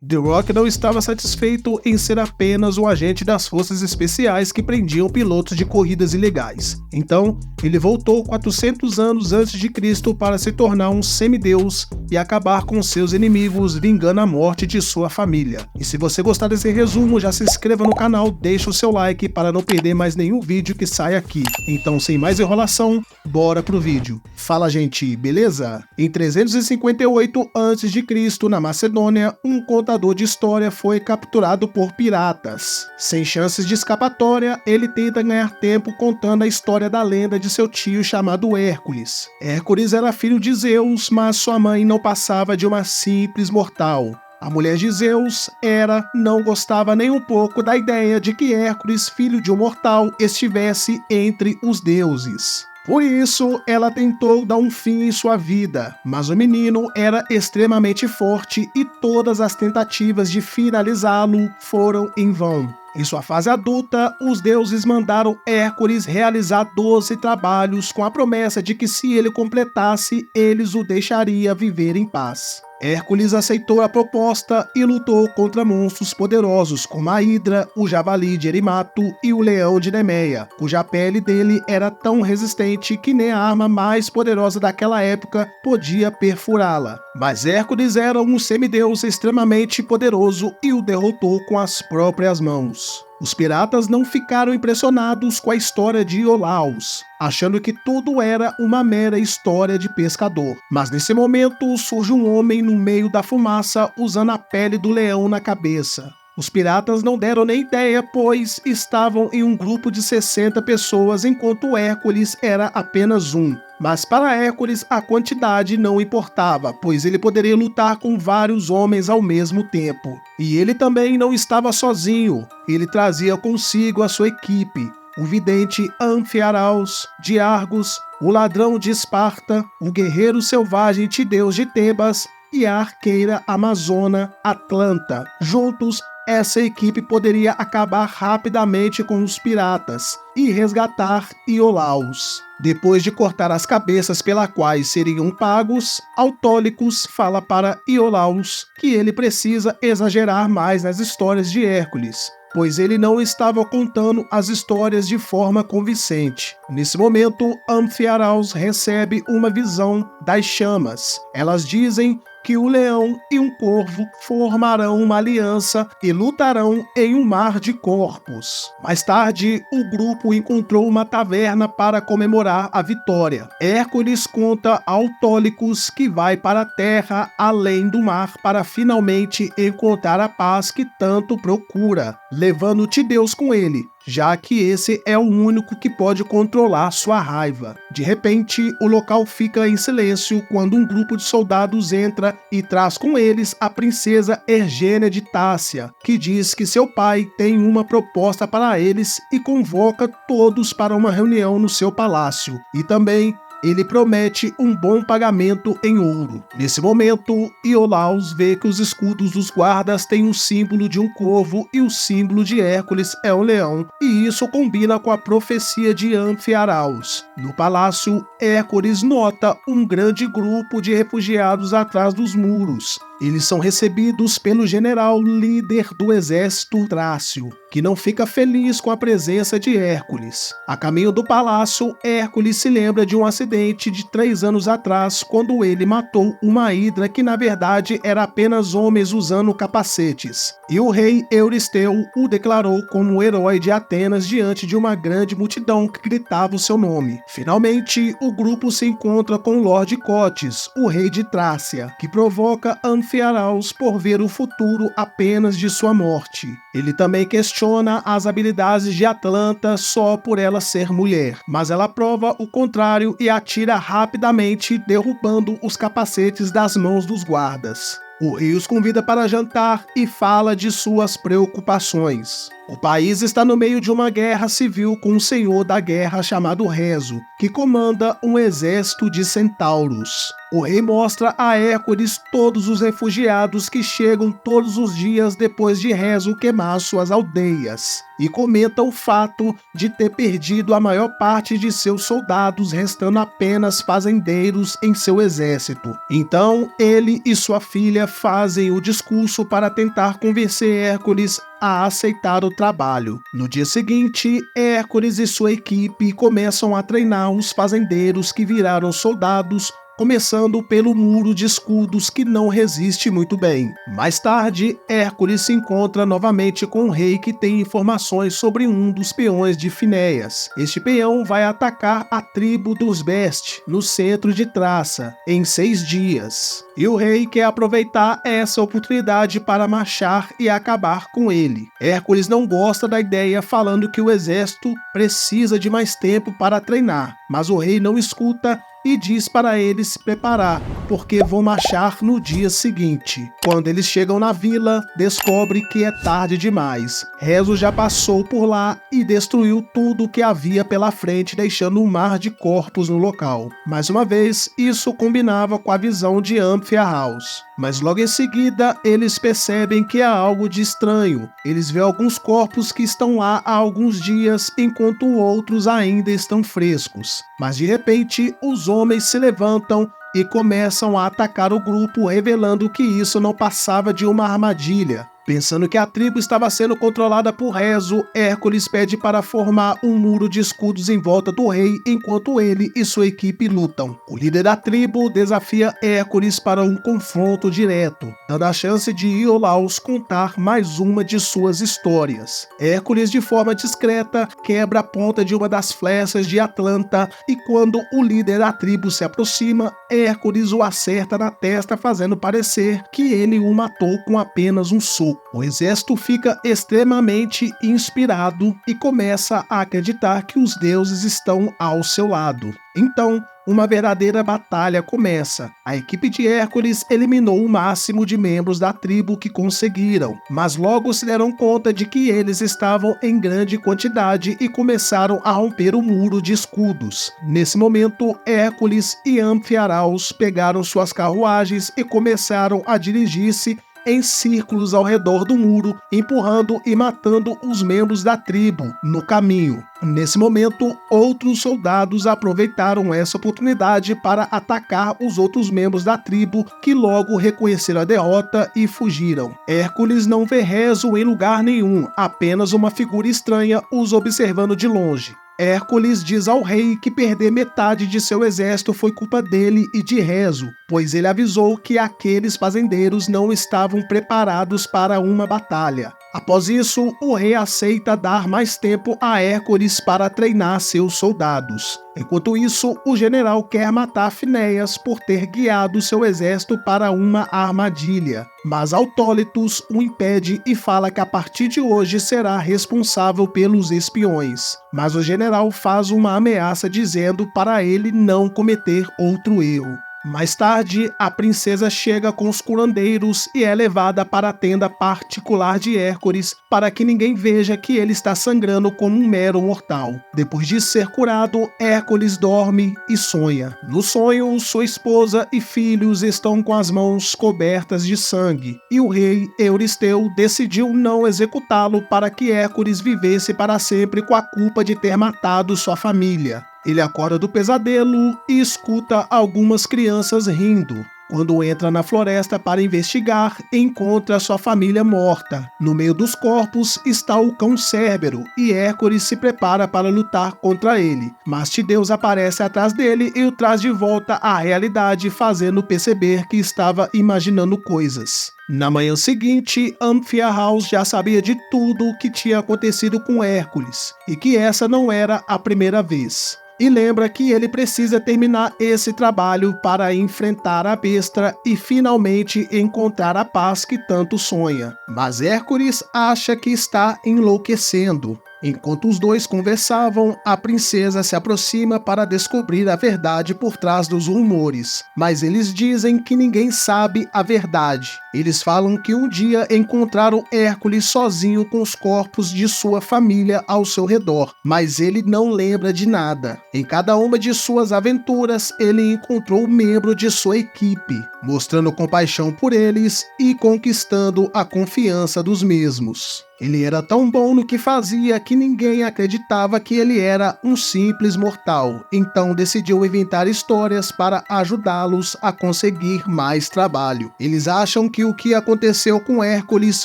The Rock não estava satisfeito em ser apenas um agente das forças especiais que prendiam pilotos de corridas ilegais. Então, ele voltou 400 anos antes de Cristo para se tornar um semideus e acabar com seus inimigos, vingando a morte de sua família. E se você gostar desse resumo, já se inscreva no canal, deixa o seu like para não perder mais nenhum vídeo que saia aqui. Então, sem mais enrolação, bora pro vídeo. Fala, gente, beleza? Em 358 a.C., na Macedônia, um contador de história foi capturado por piratas. Sem chances de escapatória, ele tenta ganhar tempo contando a história da lenda de seu tio chamado Hércules. Hércules era filho de Zeus, mas sua mãe não passava de uma simples mortal. A mulher de Zeus, Hera, não gostava nem um pouco da ideia de que Hércules, filho de um mortal, estivesse entre os deuses. Por isso, ela tentou dar um fim em sua vida, mas o menino era extremamente forte e todas as tentativas de finalizá-lo foram em vão. Em sua fase adulta, os deuses mandaram Hércules realizar 12 trabalhos com a promessa de que se ele completasse, eles o deixariam viver em paz. Hércules aceitou a proposta e lutou contra monstros poderosos como a Hidra, o javali de Erimato e o leão de Nemeia, cuja pele dele era tão resistente que nem a arma mais poderosa daquela época podia perfurá-la. Mas Hércules era um semideus extremamente poderoso e o derrotou com as próprias mãos. Os piratas não ficaram impressionados com a história de Iolaus, achando que tudo era uma mera história de pescador. Mas nesse momento surge um homem no meio da fumaça usando a pele do leão na cabeça. Os piratas não deram nem ideia, pois estavam em um grupo de 60 pessoas, enquanto Hércules era apenas um. Mas para Hércules a quantidade não importava, pois ele poderia lutar com vários homens ao mesmo tempo. E ele também não estava sozinho, ele trazia consigo a sua equipe. O vidente Anfiaraus de Argos, o ladrão de Esparta, o guerreiro selvagem Tideus de Tebas e a arqueira amazona Atlanta. Juntos, essa equipe poderia acabar rapidamente com os piratas e resgatar Iolaus. Depois de cortar as cabeças pelas quais seriam pagos, Autólicos fala para Iolaus que ele precisa exagerar mais nas histórias de Hércules, pois ele não estava contando as histórias de forma convincente. Nesse momento, Anfiaraus recebe uma visão das chamas. Elas dizem que o leão e um corvo formarão uma aliança e lutarão em um mar de corpos. Mais tarde, o grupo encontrou uma taverna para comemorar a vitória. Hércules conta a Autólicos que vai para a terra além do mar para finalmente encontrar a paz que tanto procura, levando Tideus com ele, já que esse é o único que pode controlar sua raiva. De repente, o local fica em silêncio quando um grupo de soldados entra e traz com eles a princesa Ergênia de Tássia, que diz que seu pai tem uma proposta para eles e convoca todos para uma reunião no seu palácio. E também ele promete um bom pagamento em ouro. Nesse momento, Iolaus vê que os escudos dos guardas têm o símbolo de um corvo e o símbolo de Hércules é um leão, e isso combina com a profecia de Anfiaraus. No palácio, Hércules nota um grande grupo de refugiados atrás dos muros. Eles são recebidos pelo general líder do exército Trácio, que não fica feliz com a presença de Hércules. A caminho do palácio, Hércules se lembra de um acidente de 3 anos atrás, quando ele matou uma hidra que na verdade era apenas homens usando capacetes. E o rei Euristeu o declarou como o herói de Atenas diante de uma grande multidão que gritava o seu nome. Finalmente, o grupo se encontra com Lord Cotes, o rei de Trácia, que provoca Anfiaraus por ver o futuro apenas de sua morte. Ele também questiona as habilidades de Atlanta só por ela ser mulher, mas ela prova o contrário e atira rapidamente, derrubando os capacetes das mãos dos guardas. O rei os convida para jantar e fala de suas preocupações. O país está no meio de uma guerra civil com um senhor da guerra chamado Rezo, que comanda um exército de centauros. O rei mostra a Hércules todos os refugiados que chegam todos os dias depois de Rezo queimar suas aldeias, e comenta o fato de ter perdido a maior parte de seus soldados, restando apenas fazendeiros em seu exército. Então, ele e sua filha fazem o discurso para tentar convencer Hércules a aceitar o trabalho. No dia seguinte, Hércules e sua equipe começam a treinar os fazendeiros que viraram soldados, começando pelo muro de escudos que não resiste muito bem. Mais tarde, Hércules se encontra novamente com o rei que tem informações sobre um dos peões de Finéias. Este peão vai atacar a tribo dos Best, no centro de Traça, em 6 dias. E o rei quer aproveitar essa oportunidade para marchar e acabar com ele. Hércules não gosta da ideia, falando que o exército precisa de mais tempo para treinar, mas o rei não escuta e diz para ele se preparar, porque vão marchar no dia seguinte. Quando eles chegam na vila, descobre que é tarde demais. Rezo já passou por lá e destruiu tudo o que havia pela frente, deixando um mar de corpos no local. Mais uma vez, isso combinava com a visão de Amphiaraus. Mas logo em seguida, eles percebem que há algo de estranho. Eles veem alguns corpos que estão lá há alguns dias, enquanto outros ainda estão frescos. Mas de repente, os homens se levantam e começam a atacar o grupo, revelando que isso não passava de uma armadilha. Pensando que a tribo estava sendo controlada por Rezo, Hércules pede para formar um muro de escudos em volta do rei, enquanto ele e sua equipe lutam. O líder da tribo desafia Hércules para um confronto direto, dando a chance de Iolaus contar mais uma de suas histórias. Hércules, de forma discreta, quebra a ponta de uma das flechas de Atlanta, e quando o líder da tribo se aproxima, Hércules o acerta na testa, fazendo parecer que ele o matou com apenas um soco. O exército fica extremamente inspirado e começa a acreditar que os deuses estão ao seu lado. Então, uma verdadeira batalha começa. A equipe de Hércules eliminou o máximo de membros da tribo que conseguiram, mas logo se deram conta de que eles estavam em grande quantidade e começaram a romper o muro de escudos. Nesse momento, Hércules e Amphiaraus pegaram suas carruagens e começaram a dirigir-se em círculos ao redor do muro, empurrando e matando os membros da tribo no caminho. Nesse momento, outros soldados aproveitaram essa oportunidade para atacar os outros membros da tribo, que logo reconheceram a derrota e fugiram. Hércules não vê Rezo em lugar nenhum, apenas uma figura estranha os observando de longe. Hércules diz ao rei que perder metade de seu exército foi culpa dele e de Rezo, pois ele avisou que aqueles fazendeiros não estavam preparados para uma batalha. Após isso, o rei aceita dar mais tempo a Hércules para treinar seus soldados. Enquanto isso, o general quer matar Finéias por ter guiado seu exército para uma armadilha. Mas Autólitos o impede e fala que a partir de hoje será responsável pelos espiões. Mas o general faz uma ameaça dizendo para ele não cometer outro erro. Mais tarde, a princesa chega com os curandeiros e é levada para a tenda particular de Hércules para que ninguém veja que ele está sangrando como um mero mortal. Depois de ser curado, Hércules dorme e sonha. No sonho, sua esposa e filhos estão com as mãos cobertas de sangue, e o rei Euristeu decidiu não executá-lo para que Hércules vivesse para sempre com a culpa de ter matado sua família. Ele acorda do pesadelo e escuta algumas crianças rindo. Quando entra na floresta para investigar, encontra sua família morta. No meio dos corpos está o cão Cérbero e Hércules se prepara para lutar contra ele. Mas Tideus aparece atrás dele e o traz de volta à realidade, fazendo perceber que estava imaginando coisas. Na manhã seguinte, Amphiaraus já sabia de tudo o que tinha acontecido com Hércules e que essa não era a primeira vez. E lembra que ele precisa terminar esse trabalho para enfrentar a besta e finalmente encontrar a paz que tanto sonha. Mas Hércules acha que está enlouquecendo. Enquanto os dois conversavam, a princesa se aproxima para descobrir a verdade por trás dos rumores, mas eles dizem que ninguém sabe a verdade. Eles falam que um dia encontraram Hércules sozinho com os corpos de sua família ao seu redor, mas ele não lembra de nada. Em cada uma de suas aventuras, ele encontrou um membro de sua equipe, mostrando compaixão por eles e conquistando a confiança dos mesmos. Ele era tão bom no que fazia que ninguém acreditava que ele era um simples mortal, então decidiu inventar histórias para ajudá-los a conseguir mais trabalho. Eles acham que o que aconteceu com Hércules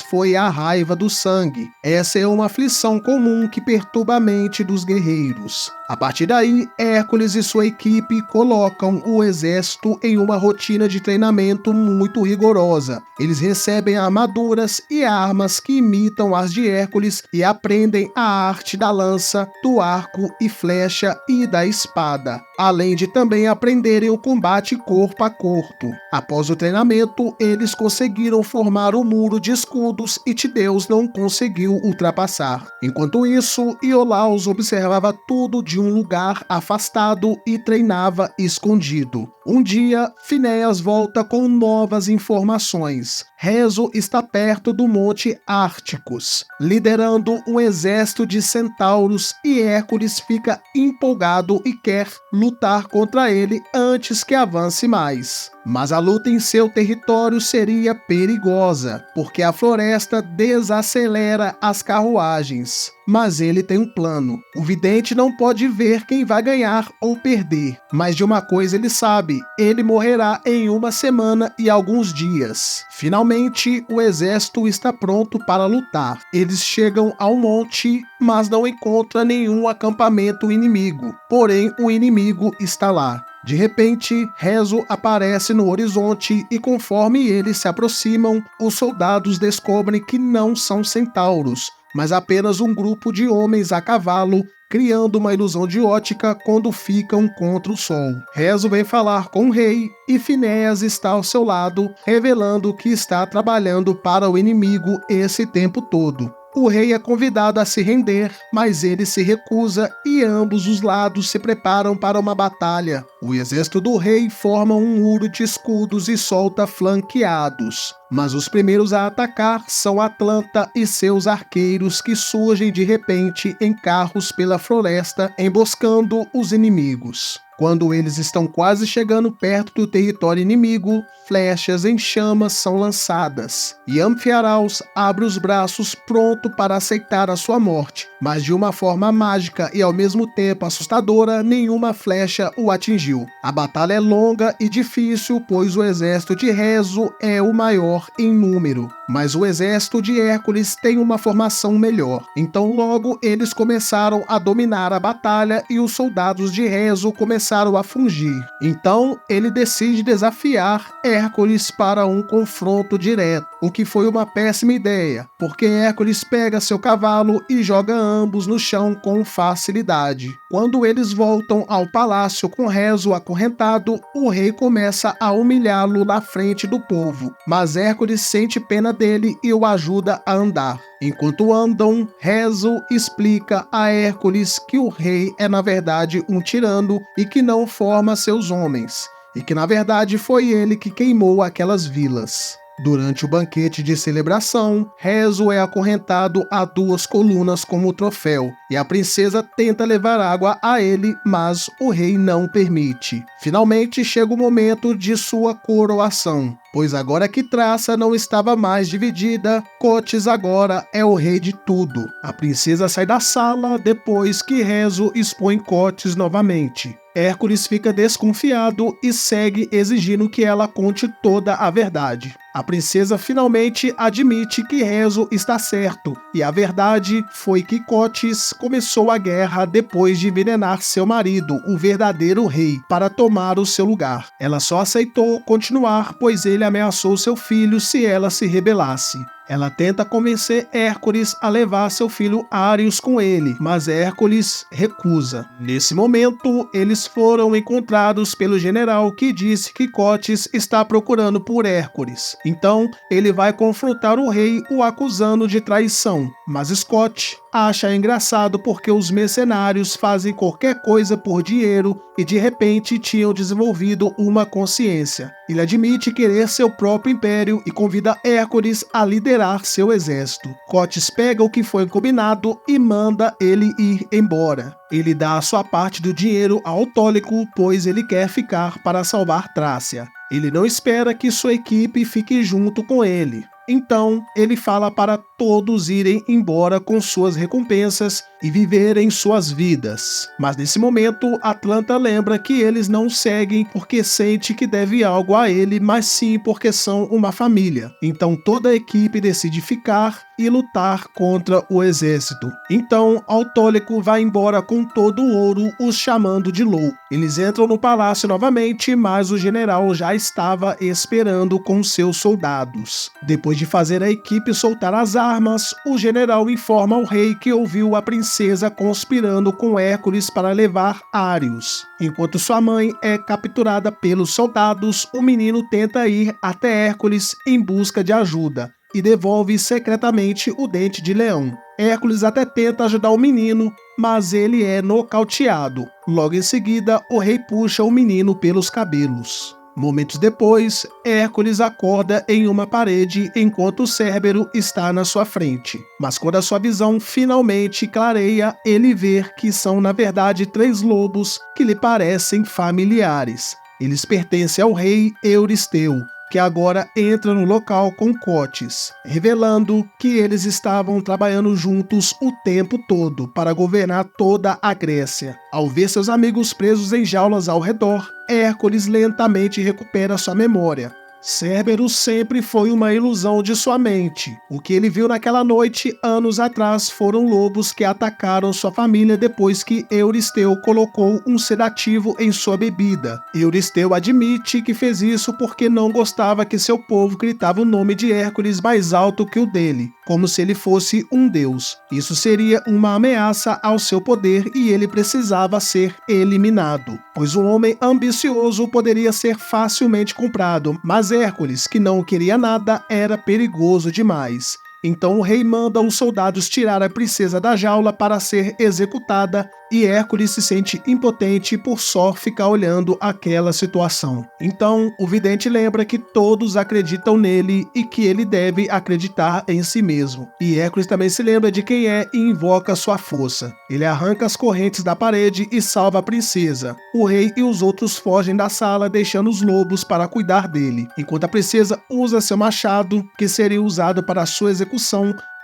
foi a raiva do sangue. Essa é uma aflição comum que perturba a mente dos guerreiros. A partir daí, Hércules e sua equipe colocam o exército em uma rotina de treinamento muito rigorosa. Eles recebem armaduras e armas que imitam as de Hércules e aprendem a arte da lança, do arco e flecha e da espada, além de também aprenderem o combate corpo a corpo. Após o treinamento, eles conseguiram formar um muro de escudos e Tideus não conseguiu ultrapassar. Enquanto isso, Iolaus observava tudo de um lugar afastado e treinava escondido. Um dia, Finéas volta com novas informações. Rezo está perto do Monte Árticos, liderando um exército de centauros e Hércules fica empolgado e quer lutar contra ele antes que avance mais. Mas a luta em seu território seria perigosa, porque a floresta desacelera as carruagens. Mas ele tem um plano. O vidente não pode ver quem vai ganhar ou perder, mas de uma coisa ele sabe: ele morrerá em uma semana e alguns dias. Finalmente, o exército está pronto para lutar. Eles chegam ao monte, mas não encontram nenhum acampamento inimigo. Porém, o inimigo está lá. De repente, Rezo aparece no horizonte e conforme eles se aproximam, os soldados descobrem que não são centauros, mas apenas um grupo de homens a cavalo, criando uma ilusão de ótica quando ficam contra o sol. Rezo vem falar com o rei e Finéas está ao seu lado, revelando que está trabalhando para o inimigo esse tempo todo. O rei é convidado a se render, mas ele se recusa e ambos os lados se preparam para uma batalha. O exército do rei forma um muro de escudos e solta flanqueados. Mas os primeiros a atacar são Atlanta e seus arqueiros que surgem de repente em carros pela floresta, emboscando os inimigos. Quando eles estão quase chegando perto do território inimigo, flechas em chamas são lançadas, e Amphiaraus abre os braços pronto para aceitar a sua morte, mas de uma forma mágica e ao mesmo tempo assustadora, nenhuma flecha o atingiu. A batalha é longa e difícil, pois o exército de Rezo é o maior em número, mas o exército de Hércules tem uma formação melhor. Então logo eles começaram a dominar a batalha e os soldados de Rezo começaram a fugir. Então ele decide desafiar Hércules para um confronto direto, o que foi uma péssima ideia, porque Hércules pega seu cavalo e joga ambos no chão com facilidade. Quando eles voltam ao palácio com Rezo acorrentado, o rei começa a humilhá-lo na frente do povo, mas Hércules sente pena dele e o ajuda a andar. Enquanto andam, Rezo explica a Hércules que o rei é na verdade um tirano e que não forma seus homens, e que na verdade foi ele que queimou aquelas vilas. Durante o banquete de celebração, Rezo é acorrentado a 2 colunas como troféu, e a princesa tenta levar água a ele, mas o rei não permite. Finalmente chega o momento de sua coroação, pois agora que Traça não estava mais dividida, Cotes agora é o rei de tudo. A princesa sai da sala depois que Rezo expõe Cotes novamente. Hércules fica desconfiado e segue exigindo que ela conte toda a verdade. A princesa finalmente admite que Rezo está certo, e a verdade foi que Cotes começou a guerra depois de envenenar seu marido, o verdadeiro rei, para tomar o seu lugar. Ela só aceitou continuar, pois ele ameaçou seu filho se ela se rebelasse. Ela tenta convencer Hércules a levar seu filho Ários com ele, mas Hércules recusa. Nesse momento, eles foram encontrados pelo general que disse que Cotes está procurando por Hércules. Então, ele vai confrontar o rei, o acusando de traição. Mas Scott, acha engraçado porque os mercenários fazem qualquer coisa por dinheiro e de repente tinham desenvolvido uma consciência. Ele admite querer seu próprio império e convida Hércules a liderar seu exército. Cotes pega o que foi combinado e manda ele ir embora. Ele dá a sua parte do dinheiro ao Autólico, pois ele quer ficar para salvar Trácia. Ele não espera que sua equipe fique junto com ele. Então, ele fala para todos irem embora com suas recompensas e viverem suas vidas. Mas nesse momento, Atlanta lembra que eles não seguem porque sente que deve algo a ele, mas sim porque são uma família. Então toda a equipe decide ficar e lutar contra o exército. Então, Autólico vai embora com todo o ouro, os chamando de louco. Eles entram no palácio novamente, mas o general já estava esperando com seus soldados. Depois de fazer a equipe soltar as armas, o general informa ao rei que ouviu a princesa conspirando com Hércules para levar Ários. Enquanto sua mãe é capturada pelos soldados, o menino tenta ir até Hércules em busca de ajuda e devolve secretamente o dente de leão. Hércules até tenta ajudar o menino, mas ele é nocauteado. Logo em seguida, o rei puxa o menino pelos cabelos. Momentos depois, Hércules acorda em uma parede enquanto Cérbero está na sua frente. Mas quando a sua visão finalmente clareia, ele vê que são na verdade 3 lobos que lhe parecem familiares. Eles pertencem ao rei Euristeu, que agora entra no local com Cotes, revelando que eles estavam trabalhando juntos o tempo todo para governar toda a Grécia. Ao ver seus amigos presos em jaulas ao redor, Hércules lentamente recupera sua memória. Cérbero sempre foi uma ilusão de sua mente. O que ele viu naquela noite, anos atrás, foram lobos que atacaram sua família depois que Euristeu colocou um sedativo em sua bebida. Euristeu admite que fez isso porque não gostava que seu povo gritava o nome de Hércules mais alto que o dele, como se ele fosse um deus. Isso seria uma ameaça ao seu poder e ele precisava ser eliminado, pois um homem ambicioso poderia ser facilmente comprado, mas Hércules, que não queria nada, era perigoso demais. Então o rei manda os soldados tirar a princesa da jaula para ser executada e Hércules se sente impotente por só ficar olhando aquela situação. Então o vidente lembra que todos acreditam nele e que ele deve acreditar em si mesmo. E Hércules também se lembra de quem é e invoca sua força. Ele arranca as correntes da parede e salva a princesa. O rei e os outros fogem da sala, deixando os lobos para cuidar dele, enquanto a princesa usa seu machado, que seria usado para sua execução,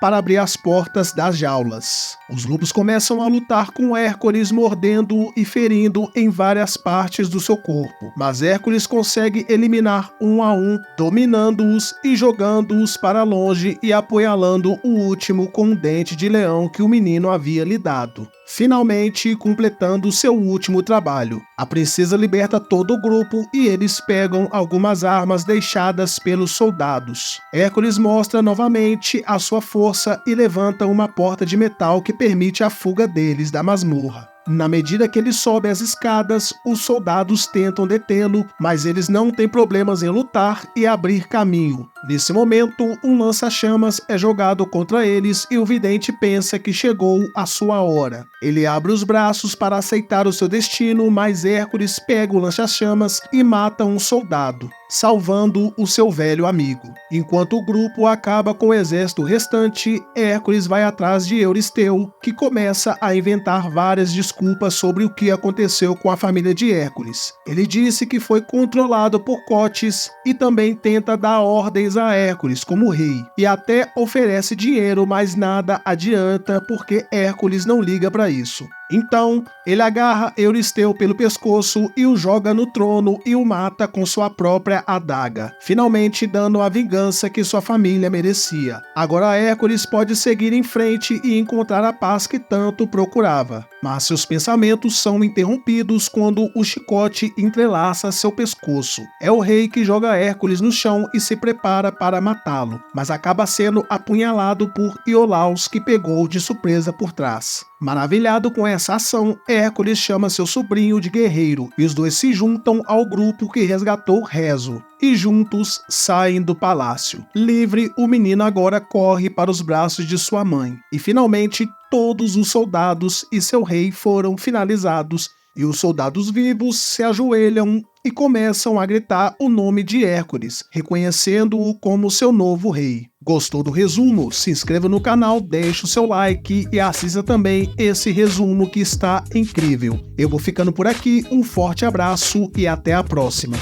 para abrir as portas das jaulas. Os lobos começam a lutar com Hércules, mordendo-o e ferindo em várias partes do seu corpo. Mas Hércules consegue eliminar um a um, dominando-os e jogando-os para longe e apunhalando o último com um dente de leão que o menino havia lhe dado. Finalmente completando seu último trabalho. A princesa liberta todo o grupo e eles pegam algumas armas deixadas pelos soldados. Hércules mostra novamente a sua força e levanta uma porta de metal que permite a fuga deles da masmorra. Na medida que ele sobe as escadas, os soldados tentam detê-lo, mas eles não têm problemas em lutar e abrir caminho. Nesse momento, um lança-chamas é jogado contra eles e o vidente pensa que chegou a sua hora. Ele abre os braços para aceitar o seu destino, mas Hércules pega o lança-chamas e mata um soldado, salvando o seu velho amigo. Enquanto o grupo acaba com o exército restante, Hércules vai atrás de Euristeu, que começa a inventar várias desculpas sobre o que aconteceu com a família de Hércules. Ele disse que foi controlado por Cotes e também tenta dar ordens a Hércules como rei, e até oferece dinheiro, mas nada adianta porque Hércules não liga para isso. Então, ele agarra Euristeu pelo pescoço e o joga no trono e o mata com sua própria adaga, finalmente dando a vingança que sua família merecia. Agora Hércules pode seguir em frente e encontrar a paz que tanto procurava. Mas seus pensamentos são interrompidos quando o chicote entrelaça seu pescoço. É o rei que joga Hércules no chão e se prepara para matá-lo, mas acaba sendo apunhalado por Iolaus, que pegou de surpresa por trás. Maravilhado com essa ação, Hércules chama seu sobrinho de guerreiro e os dois se juntam ao grupo que resgatou Rezo. E juntos saem do palácio. Livre, o menino agora corre para os braços de sua mãe. E finalmente, todos os soldados e seu rei foram finalizados. E os soldados vivos se ajoelham e começam a gritar o nome de Hércules, reconhecendo-o como seu novo rei. Gostou do resumo? Se inscreva no canal, deixe o seu like e assista também esse resumo que está incrível. Eu vou ficando por aqui, um forte abraço e até a próxima.